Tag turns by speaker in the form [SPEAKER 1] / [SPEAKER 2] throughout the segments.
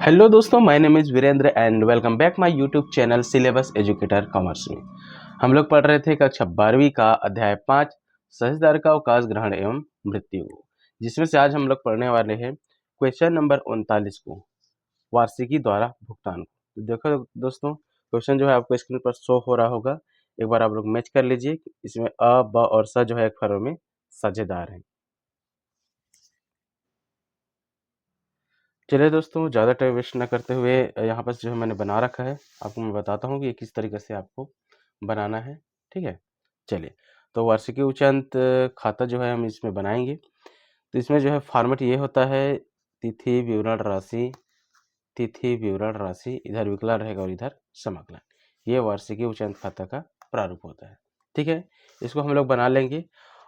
[SPEAKER 1] Hello दोस्तों, my name is Virendra and welcome back my YouTube channel Syllabus Educator commerce में। हम लोग पढ़ रहे थे कक्षा 12वीं का अध्याय 5 साझेदार का अवकाश ग्रहण एवं मृत्यु, जिसमें से आज हम लोग पढ़ने वाले हैं क्वेश्चन नंबर 39 को, वार्षिकी द्वारा भुगतान को। तो देखो दोस्तों, क्वेश्चन जो है आपको स्क्रीन पर शो हो रहा होगा। एक बार आप लोग मैच कर लीजिए। इसमें अ, ब और स जो है एक फर्म में साझेदार हैं। चलिए दोस्तों, ज़्यादा टाइम वेस्ट ना करते हुए यहाँ पर जो है मैंने बना रखा है, आपको मैं बताता हूँ कि ये किस तरीके से आपको बनाना है। ठीक है, चलिए। तो वार्षिकी उच्चांत खाता जो है हम इसमें बनाएंगे। तो इसमें जो है फॉर्मेट ये होता है, तिथि विवरण राशि, तिथि विवरण राशि, इधर विकलन रहेगा और इधर समाकलन। ये वार्षिकी उच्चांत खाता का प्रारूप होता है। ठीक है, इसको हम लोग बना लेंगे।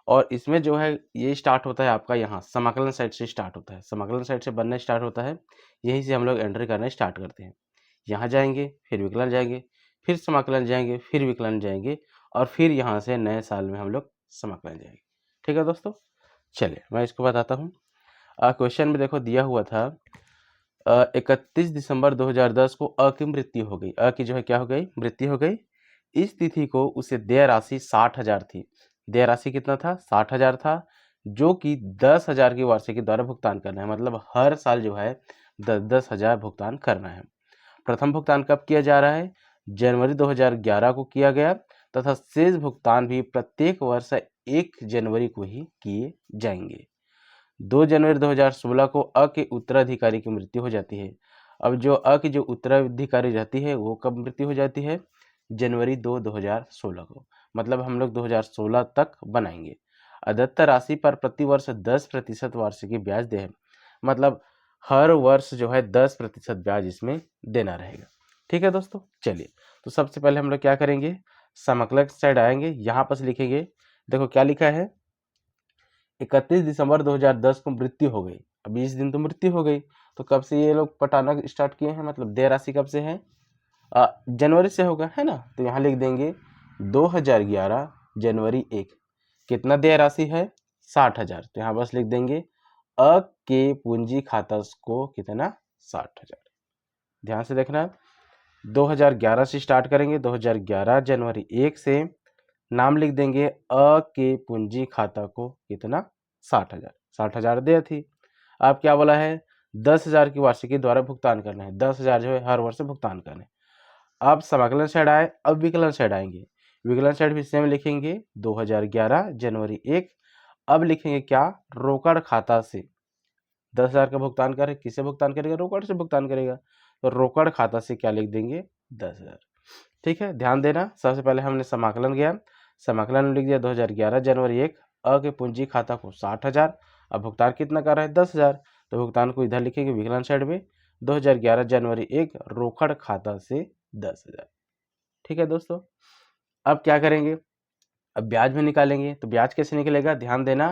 [SPEAKER 1] और इसमें जो है ये स्टार्ट होता है आपका यहाँ समाकलन साइड से स्टार्ट होता है, समाकलन साइड से बनना स्टार्ट होता है। यहीं से हम लोग एंट्री करना स्टार्ट करते हैं। यहाँ जाएंगे, फिर विकलन जाएंगे, फिर समाकलन जाएंगे, फिर विकलन जाएंगे, और फिर यहाँ से नए साल में हम लोग समाकलन जाएंगे। ठीक है दोस्तों, चलिए मैं इसको बताता हूँ। क्वेश्चन में देखो दिया हुआ था 31 दिसंबर 2010 को अ की मृत्यु हो गई। अ की जो है क्या हो गई, मृत्यु हो गई। इस तिथि को उसे देय राशि 60,000 थी। देय राशि कितना था, 60,000 था, जो कि 10,000 की वार्षिकी द्वारा भुगतान करना है। मतलब हर साल जो है 10,000 भुगतान करना है। प्रथम भुगतान कब किया जा रहा है, जनवरी 2011 को किया गया, तथा शेष भुगतान भी प्रत्येक वर्ष 1 जनवरी को ही किए जाएंगे। 2 जनवरी 2016 को अ के उत्तराधिकारी की मृत्यु हो जाती है। अब जो अ की जो उत्तराधिकारी रहती है वो कब मृत्यु हो जाती है, जनवरी 2016 को। मतलब हम लोग 2016 तक बनाएंगे। अदत्त राशि पर प्रतिवर्ष 10% वार्षिकी ब्याज दे। मतलब हर वर्ष जो है 10% ब्याज इसमें देना रहेगा। ठीक है दोस्तों, चलिए। तो सबसे पहले हम लोग क्या करेंगे, समाकलन साइड आएंगे, यहाँ पर लिखेंगे। देखो क्या लिखा है, 31 दिसंबर 2010 को मृत्यु हो गई। अब इस दिन तो मृत्यु हो गई, तो कब से ये लोग पटाना स्टार्ट किए हैं, मतलब देय राशि कब से है, जनवरी से होगा, है ना। तो यहाँ लिख देंगे 2011 जनवरी 1। कितना देय राशि है, 60,000। तो यहाँ बस लिख देंगे अ के पूंजी खाता को कितना, 60,000। ध्यान से देखना, 2011 से स्टार्ट करेंगे, 2011 जनवरी 1 से नाम लिख देंगे अ के पूंजी खाता को कितना, 60,000। 60,000 देय थी। अब क्या बोला है, 10,000 की वार्षिकी द्वारा भुगतान करना है। 10,000 जो है हर वर्ष भुगतान करना है। अब समाकलन साइड आए, अब विकलन साइड आएंगे। विकलन साइड भी सेम लिखेंगे, 2011 जनवरी 1। अब लिखेंगे क्या, रोकड़ खाता से 10,000 का भुगतान करे, किसे भुगतान करेगा, रोकड़ से भुगतान करेगा। तो रोकड़ खाता से क्या लिख देंगे, 10,000। ठीक है, ध्यान देना। सबसे पहले हमने समाकलन किया, समाकलन में लिख दिया 2011 जनवरी 1, अ के पूंजी खाता को 60,000। अब भुगतान कितना कर रहा है, 10,000। तो भुगतान को इधर लिखेंगे विकलन साइड में, 2011 जनवरी 1 रोकड़ खाता से 10,000। ठीक है दोस्तों, अब क्या करेंगे, अब ब्याज में निकालेंगे। तो ब्याज कैसे निकलेगा, ध्यान देना।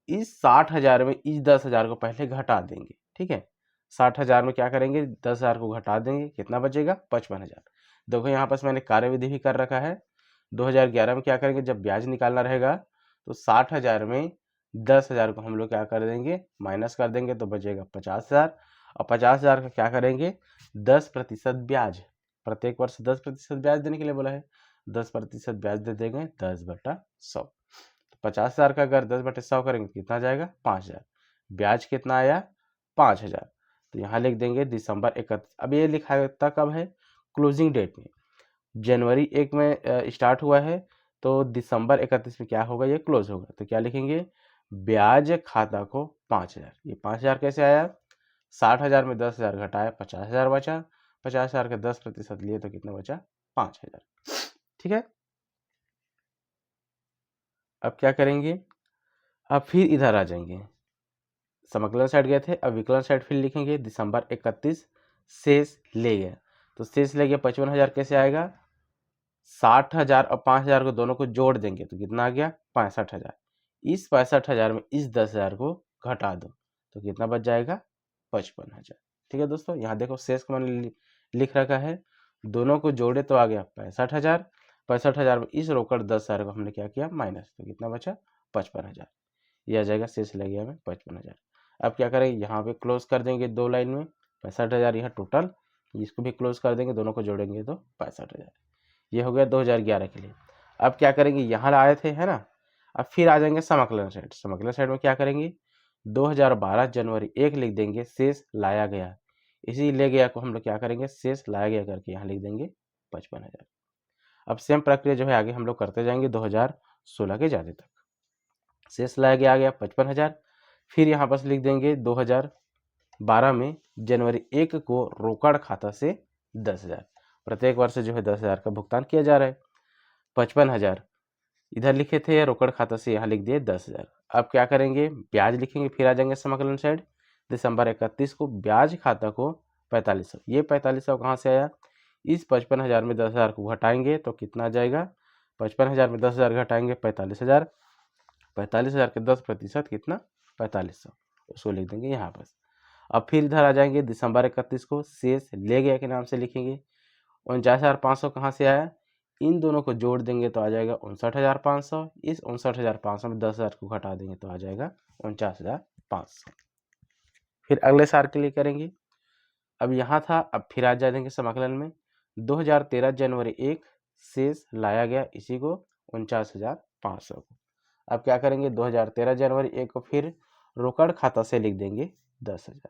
[SPEAKER 1] इस 60,000 में इस 10,000 को पहले घटा देंगे। ठीक है, 60,000 में क्या करेंगे, 10,000 को घटा देंगे, कितना बचेगा, 55,000। देखो यहाँ पर मैंने कार्यविधि भी कर रखा है। 2011 में क्या करेंगे, जब ब्याज निकालना रहेगा तो 60,000 में 10,000 को हम लोग क्या कर देंगे, माइनस कर देंगे, तो बचेगा 50,000। और 50,000 का क्या करेंगे, 10% ब्याज, प्रत्येक वर्ष 10% ब्याज देने के लिए बोला है। 10% ब्याज दे देंगे, 10/100। 50,000 का अगर 10/100 करेंगे कितना जाएगा, 5,000। ब्याज कितना आया, 5,000। तो यहाँ लिख देंगे दिसंबर 31। अब ये लिखा था कब है, क्लोजिंग डेट में। जनवरी 1 में स्टार्ट हुआ है, तो दिसंबर 31 में क्या होगा, ये क्लोज होगा। तो क्या लिखेंगे, ब्याज खाता को 5,000। ये 5,000 कैसे आया, 60,000 में 10,000 घटाया, 50,000 बचा। 50,000 का 10% लिए तो कितना बचा, 5,000। ठीक है, अब क्या करेंगे, अब फिर इधर आ जाएंगे। समाकलन साइड गए थे, अब विकलन साइड फिर लिखेंगे, दिसंबर 31 शेष ले गया। तो शेष ले गया 55,000, कैसे आएगा, 60,000 और 5,000 को दोनों को जोड़ देंगे तो कितना आ गया, 65,000। इस 65,000 में इस 10,000 को घटा दो तो कितना बच जाएगा, 55,000। ठीक है दोस्तों, यहाँ देखो शेष को मैंने लिख रखा है, दोनों को जोड़े तो आ गया 65,000। 65,000 में इस रोकड़ 10,000 को हमने क्या किया, माइनस, तो कितना बचा, 55,000। ये आ जाएगा, शेष लग गया हमें 55,000। अब क्या करेंगे, यहाँ पे क्लोज कर देंगे 2 लाइन में, 65,000 यह टोटल, इसको भी क्लोज कर देंगे, दोनों को जोड़ेंगे तो 65,000। ये हो गया 2011 के लिए। अब क्या करेंगे, यहाँ आए थे है ना, अब फिर आ जाएंगे समाकलन साइड। समाकलन साइड में क्या करेंगे, 2012 जनवरी 1 लिख देंगे, शेष लाया गया। इसी ले गया को हम लोग क्या करेंगे, शेष लाया गया करके यहाँ लिख देंगे 55,000। अब सेम प्रक्रिया जो है आगे हम लोग करते जाएंगे 2016 के जाने तक। शेष लाया गया आ गया 55,000। फिर यहाँ पर लिख देंगे 2012 में जनवरी 1 को रोकड़ खाता से 10,000। प्रत्येक वर्ष जो है 10,000 का भुगतान किया जा रहा है। 55,000 इधर लिखे थे, रोकड़ खाता से यहाँ लिख दिए 10,000। अब क्या करेंगे, ब्याज लिखेंगे, फिर आ जाएंगे समाकलन साइड। दिसंबर 31 को ब्याज खाता को 4500। ये 4500 कहाँ से आया, इस 55,000 में 10,000 को घटाएंगे तो कितना आ जाएगा, 55,000 में 10,000 घटाएंगे 45,000। 45,000 के 10% कितना, 4500, उसको लिख देंगे यहाँ पर। अब फिर इधर आ जाएंगे दिसंबर 31 को, शेष ले गया के नाम से लिखेंगे। 49,500 कहाँ से आया, इन दोनों को जोड़ देंगे तो आ जाएगा 59,500। इस 59,500 में 10,000 को घटा देंगे तो आ जाएगा 49,500। फिर अगले साल के लिए करेंगे। अब यहाँ था, अब फिर आ जाएंगे समाकलन में 2013 जनवरी 1 शेष लाया गया, इसी को 49,500 को। अब क्या करेंगे, 2013 जनवरी 1 को फिर रोकड़ खाता से लिख देंगे 10,000।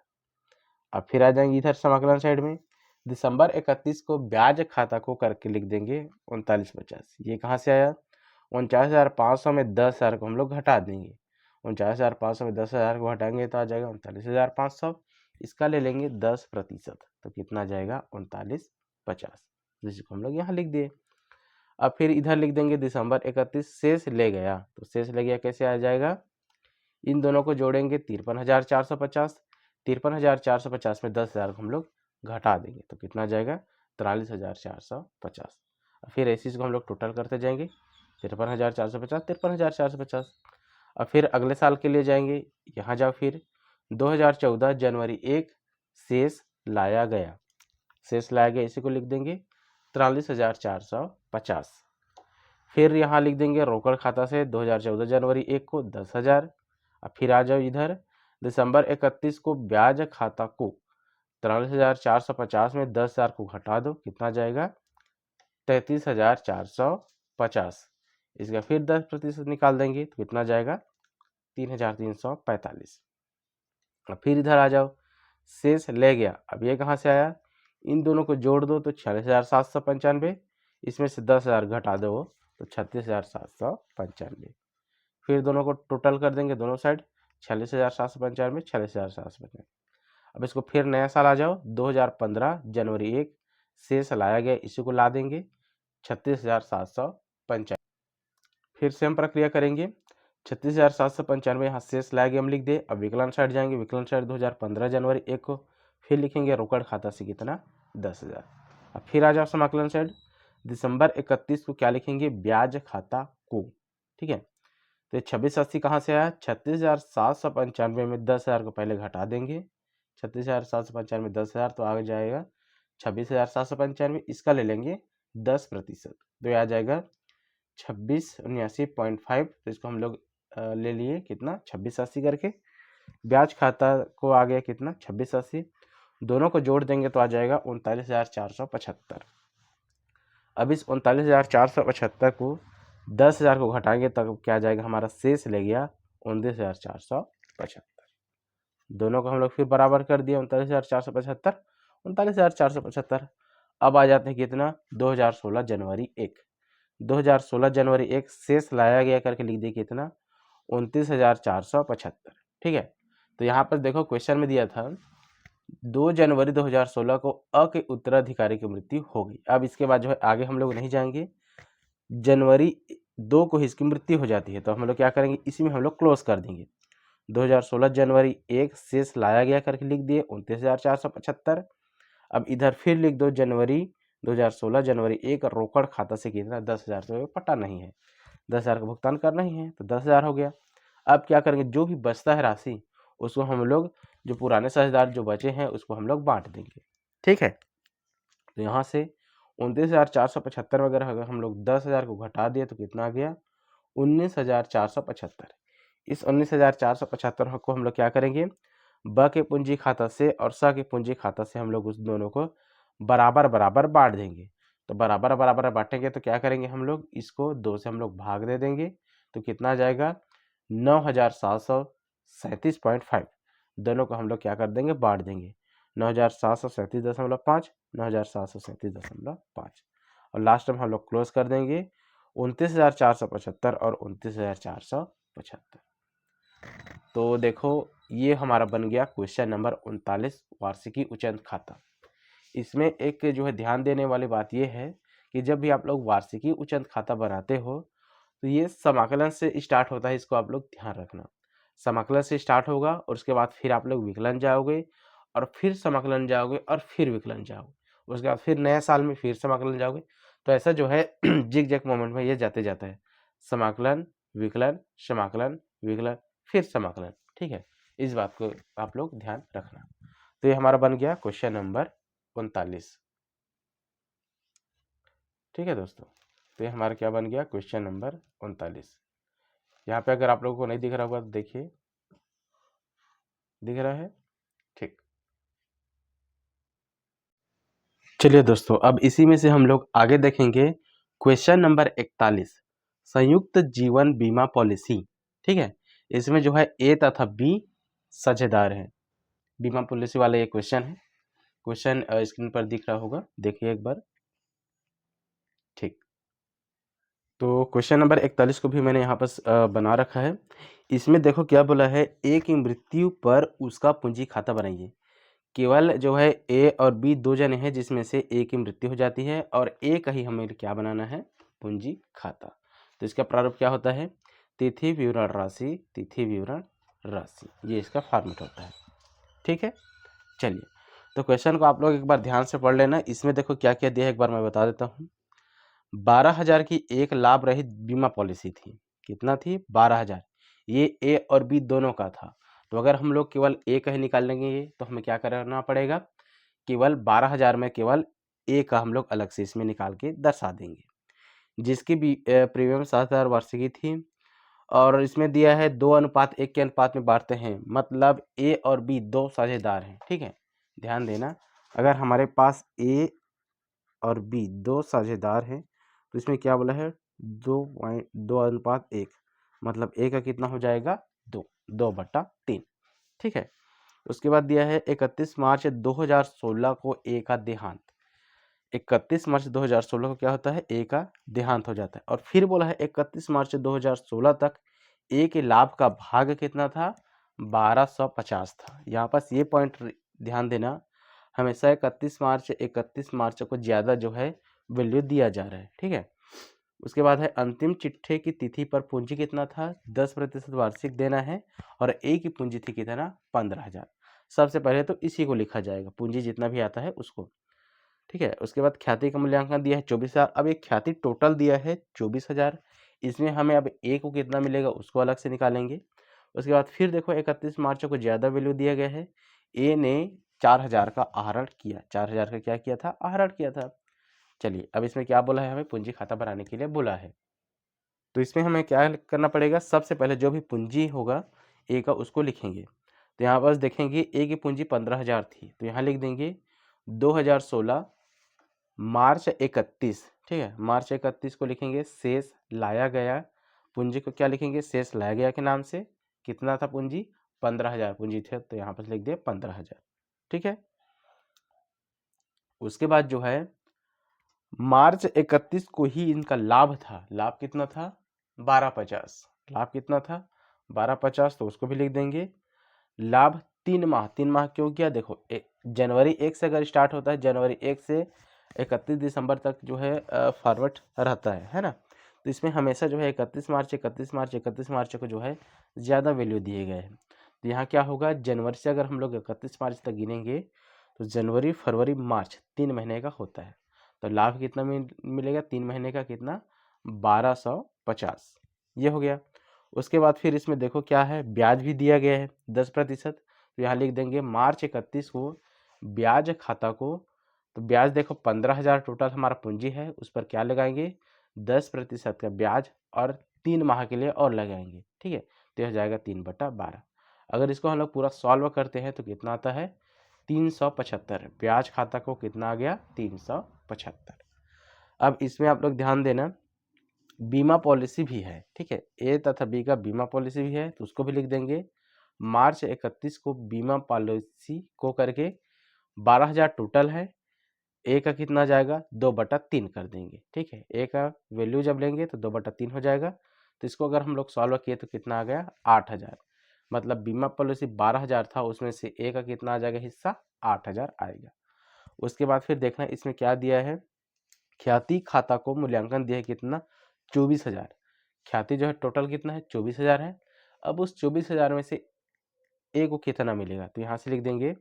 [SPEAKER 1] अब फिर आ जाएंगे इधर समाकलन साइड में, दिसंबर 31 को ब्याज खाता को करके लिख देंगे 3950। ये कहाँ से आया, 49,500 में 10,000 को हम लोग घटा देंगे। 49,500 में 10,000 को घटाएंगे तो आ जाएगा 39,500। इसका ले लेंगे 10%, तो कितना जाएगा 3950, जिसको हम लोग यहाँ लिख दिए। अब फिर इधर लिख देंगे दिसंबर 31 शेष ले गया, तो शेष ले गया कैसे आ जाएगा, इन दोनों को जोड़ेंगे 53,450। 53,450 में 10,000 को हम लोग घटा देंगे तो कितना जाएगा 43,450। फिर ऐसे को हम लोग टोटल करते जाएंगे, 53,450, 53,450। अब फिर अगले साल के लिए जाएंगे, यहाँ जाओ फिर 2014 जनवरी 1 शेष लाया गया। शेष लाया गया इसी को लिख देंगे 43,450। फिर यहाँ लिख देंगे रोकड़ खाता से 2014 जनवरी 1 को 10,000। अब फिर आ जाओ इधर दिसंबर 31 को ब्याज खाता को 43,450 में 10,000 को घटा दो, कितना जाएगा 33,450। इसका फिर 10% निकाल देंगे तो कितना जाएगा 3,345। अब फिर इधर आ जाओ, शेष ले गया, अब ये कहाँ से आया, इन दोनों को जोड़ दो तो 46,795। इसमें से 10,000 घटा दो तो 36,795। फिर दोनों को टोटल कर देंगे दोनों साइड, 46,795, 46,795। अब इसको फिर नया साल आ जाओ 2015 जनवरी 1 शेष लाया गया, इसी को ला देंगे 36,795। फिर सेम प्रक्रिया करेंगे, 36,795 यहाँ शेष लाया गया हम लिख दे। अब विकलन साइड जाएंगे, विकलन साइड 2015 जनवरी 1 को फिर लिखेंगे रोकड़ खाता से कितना 10,000। अब फिर आ जाओ समाकलन साइड, दिसंबर 31 को क्या लिखेंगे, ब्याज खाता को, ठीक है। तो 2680 कहाँ से आया, 36,795 में 10,000 को पहले घटा देंगे। 36,795 में 10,000 तो आ जाएगा 26,795। इसका ले लेंगे 10%, तो ये आ जाएगा 2679.5। तो इसको हम लोग ले लिए कितना 2680 करके। ब्याज खाता को आ गया कितना 2680, दोनों को जोड़ देंगे तो आ जाएगा 39,475। अब इस 39,475 को 10,000 को घटाएंगे तब क्या जाएगा, हमारा शेष ले गया 29,475। दोनों को हम लोग फिर बराबर कर दिया 39,475, 39,475। अब आ जाते हैं कितना 2016 जनवरी 1। 2016 जनवरी 1 शेष लाया गया करके लिख दिए कितना 29,475, ठीक है। तो यहाँ पर देखो क्वेश्चन में दिया था 2 जनवरी 2016 को अ के उत्तराधिकारी की मृत्यु हो गई। अब इसके बाद जो है आगे हम लोग नहीं जाएंगे, जनवरी 2 को इसकी मृत्यु हो जाती है तो हम लोग क्या करेंगे, इसी में हम लोग क्लोज कर देंगे। 2016 जनवरी 1 शेष लाया गया करके लिख दिए 29,475। अब इधर फिर लिख दो जनवरी 2016 जनवरी 1 रोकड़ खाता से कितना 10,000, तो पता नहीं है 10,000 का भुगतान करना ही है तो 10,000 हो गया। अब क्या करेंगे, जो भी बचता है राशि उसको हम लोग जो पुराने साझेदार जो बचे हैं उसको हम लोग बांट देंगे, ठीक है। तो यहाँ से 29,475 वगैरह अगर हम लोग 10,000 को घटा दिए तो कितना आ गया 19,475। इस 19,475 को हम लोग क्या करेंगे ब के पूंजी खाता से और स के पूंजी खाता से हम लोग उस दोनों को बराबर बराबर बांट देंगे। तो बराबर बराबर बांटेंगे तो क्या करेंगे हम लोग, इसको 2 से हम लोग भाग दे देंगे। तो कितना आ जाएगा 9737.5। दोनों को हम लोग क्या कर देंगे, बांट देंगे। 9737.5 9737.5 और लास्ट में हम लोग क्लोज कर देंगे 29,475 और 29,475। तो देखो ये हमारा बन गया क्वेश्चन नंबर 39, वार्षिकी उच्चंत खाता। इसमें एक जो है ध्यान देने वाली बात यह है कि जब भी आप लोग वार्षिकी उच्चंत खाता बनाते हो तो ये समाकलन से स्टार्ट होता है, इसको आप लोग ध्यान रखना। समाकलन से स्टार्ट होगा और उसके बाद फिर आप लोग विकलन जाओगे और फिर समाकलन जाओगे और फिर विकलन जाओगे, उसके बाद फिर नए साल में फिर समाकलन जाओगे। तो ऐसा जो है जिग जैग मोमेंट में ये जाते जाता है, समाकलन विकलन समाकलन विकलन फिर समाकलन। ठीक है, इस बात को आप लोग ध्यान रखना। तो ये हमारा बन गया क्वेश्चन नंबर 39। ठीक है दोस्तों, तो ये हमारा क्या बन गया, क्वेश्चन नंबर 39। यहाँ पे अगर आप लोगों को नहीं दिख रहा होगा तो देखिए, दिख रहा है? ठीक। चलिए दोस्तों, अब इसी में से हम लोग आगे देखेंगे क्वेश्चन नंबर 41, संयुक्त जीवन बीमा पॉलिसी। ठीक है, इसमें जो है ए तथा बी साझेदार हैं। बीमा पॉलिसी वाला ये क्वेश्चन है। क्वेश्चन स्क्रीन पर दिख रहा होगा, देखिए एक बार। ठीक, तो क्वेश्चन नंबर 41 को भी मैंने यहाँ पर बना रखा है। इसमें देखो क्या बोला है, ए की मृत्यु पर उसका पूंजी खाता बनाइए। केवल जो है ए और बी दो जने हैं जिसमें से ए की मृत्यु हो जाती है और ए का ही हमें क्या बनाना है, पूंजी खाता। तो इसका प्रारूप क्या होता है, तिथि विवरण राशि, तिथि विवरण राशि, ये इसका फॉर्मेट होता है। ठीक है, चलिए तो क्वेश्चन को आप लोग एक बार ध्यान से पढ़ लेना। इसमें देखो क्या क्या दिया है, एक बार मैं बता देता हूँ। 12,000 की एक लाभ रहित बीमा पॉलिसी थी। कितना थी, 12,000। ये ए और बी दोनों का था। तो अगर हम लोग केवल ए का ही निकालेंगे तो हमें क्या करना पड़ेगा, केवल 12,000 में केवल ए का हम लोग अलग से इसमें निकाल के दर्शा देंगे। जिसकी भी प्रीमियम 7,000 वार्षिकी थी और इसमें दिया है 2:1 के अनुपात में बांटते हैं, मतलब ए और बी दो साझेदार हैं। ठीक है, ध्यान देना, अगर हमारे पास ए और बी दो साझेदार हैं तो इसमें क्या बोला है, 2:1, मतलब ए का कितना हो जाएगा, 2/3। ठीक है, उसके बाद दिया है 31 मार्च 2016 को ए का देहांत। 31 मार्च 2016 को क्या होता है, ए का देहांत हो जाता है। और फिर बोला है 31 मार्च 2016 तक ए के लाभ का भाग कितना था, 1250 था। यहाँ पास ये पॉइंट ध्यान देना, हमेशा 31 मार्च को ज़्यादा जो है वैल्यू दिया जा रहा है। ठीक है, उसके बाद है अंतिम चिट्ठे की तिथि पर पूंजी कितना था, 10% वार्षिक देना है और ए की पूंजी थी कितना, 15,000। सबसे पहले तो इसी को लिखा जाएगा, पूंजी जितना भी आता है उसको। ठीक है, उसके बाद ख्याति का मूल्यांकन दिया है 24,000। अब एक ख्याति टोटल दिया है 24,000, इसमें हमें अब ए को कितना मिलेगा उसको अलग से निकालेंगे। उसके बाद फिर देखो 31 मार्च को ज़्यादा वैल्यू दिया गया है, ए ने 4,000 का आहरण किया, 4,000 का क्या किया था, आहरण किया था। चलिए अब इसमें क्या बोला है, हमें पूंजी खाता बनाने के लिए बोला है। तो इसमें हमें क्या करना पड़ेगा, सबसे पहले जो भी पूंजी होगा ए का उसको लिखेंगे। तो यहाँ पर देखेंगे ए की पूंजी 15,000 थी, तो यहाँ लिख देंगे 2016 मार्च 31। ठीक है, मार्च 31 को लिखेंगे शेष लाया गया, पूंजी को क्या लिखेंगे, शेष लाया गया के नाम से। कितना था पूंजी, 15,000 पूंजी थे, तो यहाँ पर लिख दिए 15,000। ठीक है, उसके बाद जो है मार्च 31 को ही इनका लाभ था, लाभ कितना था, 1250। लाभ कितना था, 1250, तो उसको भी लिख देंगे। लाभ 3 माह, 3 माह क्यों किया, देखो जनवरी 1 से अगर स्टार्ट होता है, जनवरी 1 से 31 दिसंबर तक जो है फॉरवर्ड रहता है ना। तो इसमें हमेशा जो है 31 मार्च 31 मार्च 31 मार्च को जो है ज़्यादा वैल्यू दिए गए हैं। तो यहाँ क्या होगा, जनवरी से अगर हम लोग 31 मार्च तक गिनेंगे तो जनवरी फरवरी मार्च 3 महीने का होता है। तो लाभ कितना मिलेगा, 3 महीने का कितना, 1250। ये हो गया। उसके बाद फिर इसमें देखो क्या है, ब्याज भी दिया गया है 10%। तो यहाँ लिख देंगे मार्च 31 को ब्याज खाता को, तो ब्याज देखो 15,000 टोटल हमारा पूंजी है, उस पर क्या लगाएंगे, 10% का ब्याज और 3 माह के लिए और लगाएंगे। ठीक है, तो यह जाएगा 3/12। अगर इसको हम लोग पूरा सॉल्व करते हैं तो कितना आता है 375। ब्याज खाता को कितना आ गया 375। अब इसमें आप लोग ध्यान देना, बीमा पॉलिसी भी है, ठीक है, ए तथा बी का बीमा पॉलिसी भी है तो उसको भी लिख देंगे। मार्च 31 को बीमा पॉलिसी को करके 12,000 टोटल है, ए का कितना जाएगा 2/3 कर देंगे, ठीक है। ए का वैल्यू जब लेंगे तो 2/3 हो जाएगा। तो इसको अगर हम लोग सॉल्व किए तो कितना आ गया 8,000। मतलब बीमा पॉलिसी 12,000 था, उसमें से ए का कितना आ जाएगा हिस्सा 8,000 आएगा। उसके बाद फिर देखना इसमें क्या दिया है, ख्याति खाता को मूल्यांकन दिया है कितना 24,000। ख्याति जो है टोटल कितना है 24,000 है। अब उस 24,000 में से ए को कितना मिलेगा तो यहाँ से लिख देंगे,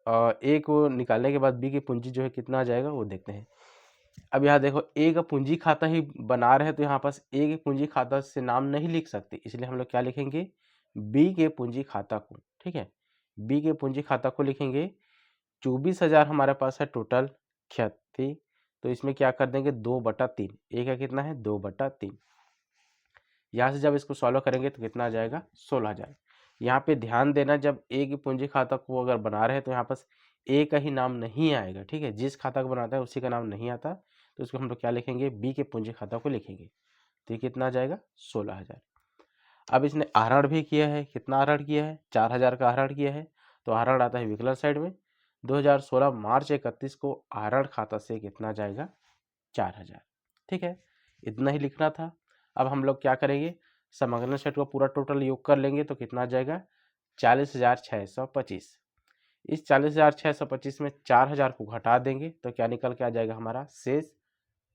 [SPEAKER 1] ए को निकालने के बाद बी की पूंजी जो है कितना आ जाएगा वो देखते हैं। अब यहाँ देखो ए का पूंजी खाता ही बना रहे हैं तो यहाँ पास ए के पूंजी खाता से नाम नहीं लिख सकते, इसलिए हम लोग क्या लिखेंगे बी के पूंजी खाता को, ठीक है। बी के पूंजी खाता को लिखेंगे। 24,000 हमारे पास है टोटल ख्याति, तो इसमें क्या कर देंगे 2/3। ए का कितना है 2/3। यहाँ से जब इसको सॉल्व करेंगे तो कितना आ जाएगा 16,000। यहाँ पे ध्यान देना, जब ए की पूंजी खाता को अगर बना रहे हैं तो यहाँ पास ए का ही नाम नहीं आएगा, ठीक है। जिस खाता को बनाता है उसी का नाम नहीं आता, तो इसको हम लोग क्या लिखेंगे बी के पूंजी खाता को लिखेंगे। तो ये कितना आ जाएगा 16,000। अब इसने आहरण भी किया है, कितना आहरण किया है 4,000 का आहरण किया है, तो आहरण आता है विकलन साइड में। 2016 मार्च 31 को आहरण खाता से कितना जाएगा 4,000, ठीक है। इतना ही लिखना था। अब हम लोग क्या करेंगे, समग्र सेट को पूरा टोटल योग कर लेंगे तो कितना आ जाएगा 40,625। इस 40,625 में 4,000 को घटा देंगे तो क्या निकल के आ जाएगा हमारा शेष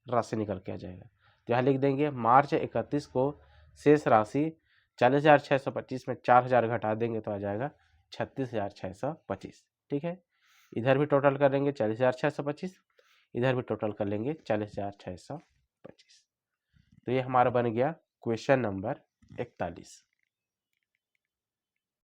[SPEAKER 1] राशि निकल के आ जाएगा। तो यहाँ लिख देंगे मार्च 31 को शेष राशि 40,625 में 4,000 घटा देंगे तो आ जाएगा 36,625, ठीक है। इधर भी टोटल करेंगे 40,625, इधर भी टोटल कर लेंगे 40,625। तो ये हमारा बन गया क्वेश्चन नंबर 41।